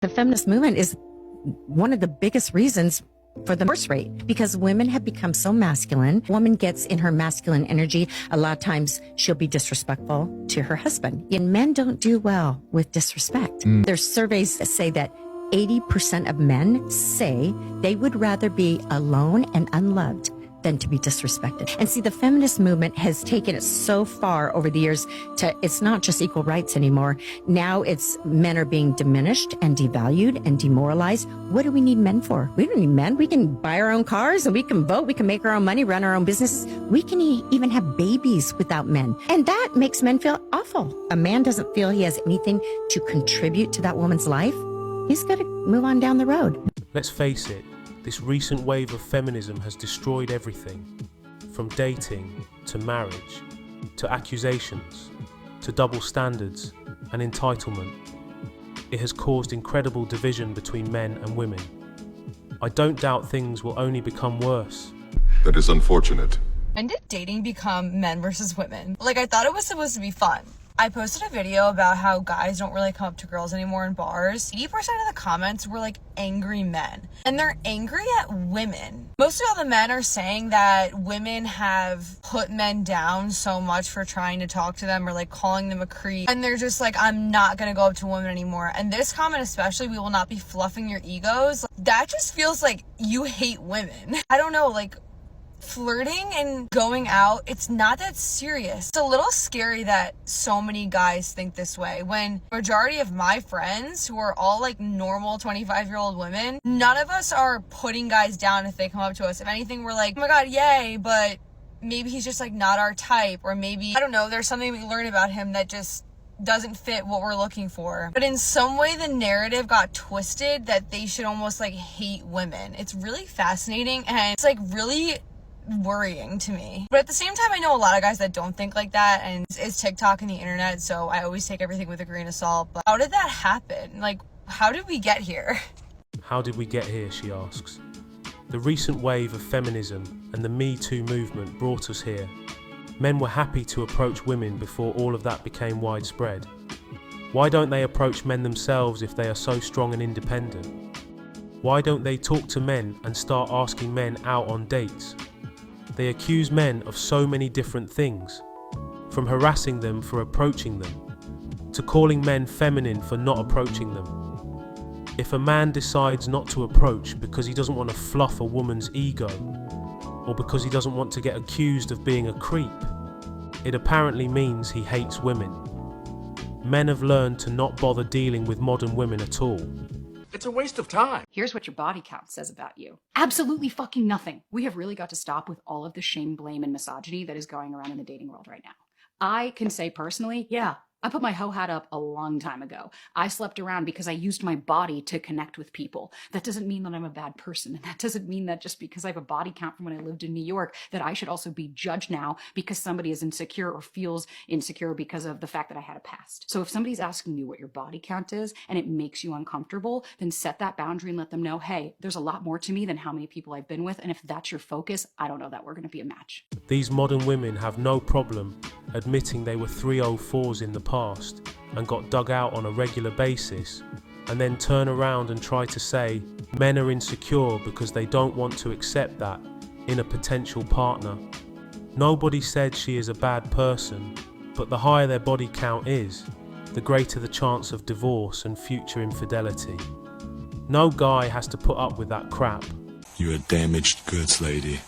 The feminist movement is one of the biggest reasons for the divorce rate, because women have become so masculine. A woman gets in her masculine energy. A lot of times she'll be disrespectful to her husband. And men don't do well with disrespect. There's surveys that say that 80% of men say they would rather be alone and unloved than to be disrespected. And see, the feminist movement has taken it so far over the years to, it's not just equal rights anymore. Now it's men are being diminished and devalued and demoralized. What do we need men for? We don't need men. We can buy our own cars and we can vote. We can make our own money, run our own businesses. We can even have babies without men. And that makes men feel awful. A man doesn't feel he has anything to contribute to that woman's life. He's got to move on down the road. Let's face it. This recent wave of feminism has destroyed everything, from dating to marriage, to accusations, to double standards and entitlement. It has caused incredible division between men and women. I don't doubt things will only become worse. That is unfortunate. When did dating become men versus women? Like, I thought it was supposed to be fun. I posted a video about how guys don't really come up to girls anymore in bars. 80% of the comments were like angry men. And they're angry at women. Most of all the men are saying that women have put men down so much for trying to talk to them or like calling them a creep. And they're just like, I'm not gonna go up to women anymore. And this comment especially, we will not be fluffing your egos. That just feels like you hate women. I don't know, like, flirting and going out, it's not that serious. It's a little scary that so many guys think this way, when majority of my friends, who are all like normal 25-year-old women, none of us are putting guys down if they come up to us. If anything, we're like, oh my god, yay, but maybe he's just like not our type, or maybe, I don't know, there's something we learn about him that just doesn't fit what we're looking for. But in some way the narrative got twisted that they should almost like hate women. It's really fascinating and it's like really worrying to me. But at the same time, I know a lot of guys that don't think like that, and it's TikTok and the internet, so I always take everything with a grain of salt. But how did that happen? Like, how did we get here? How did we get here, she asks. The recent wave of feminism and the Me Too movement brought us here. Men were happy to approach women before all of that became widespread. Why don't they approach men themselves if they are so strong and independent? Why don't they talk to men and start asking men out on dates? They accuse men of so many different things, from harassing them for approaching them, to calling men feminine for not approaching them. If a man decides not to approach because he doesn't want to fluff a woman's ego, or because he doesn't want to get accused of being a creep, it apparently means he hates women. Men have learned to not bother dealing with modern women at all. It's a waste of time. Here's what your body count says about you. Absolutely fucking nothing. We have really got to stop with all of the shame, blame, and misogyny that is going around in the dating world right now. I can say personally, yeah, I put my hoe hat up a long time ago. I slept around because I used my body to connect with people. That doesn't mean that I'm a bad person. And that doesn't mean that just because I have a body count from when I lived in New York, that I should also be judged now because somebody is insecure or feels insecure because of the fact that I had a past. So if somebody's asking you what your body count is and it makes you uncomfortable, then set that boundary and let them know, hey, there's a lot more to me than how many people I've been with. And if that's your focus, I don't know that we're going to be a match. These modern women have no problem admitting they were 304s in the past and got dug out on a regular basis, and then turn around and try to say men are insecure because they don't want to accept that in a potential partner. Nobody said she is a bad person, but the higher their body count is, the greater the chance of divorce and future infidelity. No guy has to put up with that crap. You're a damaged goods lady.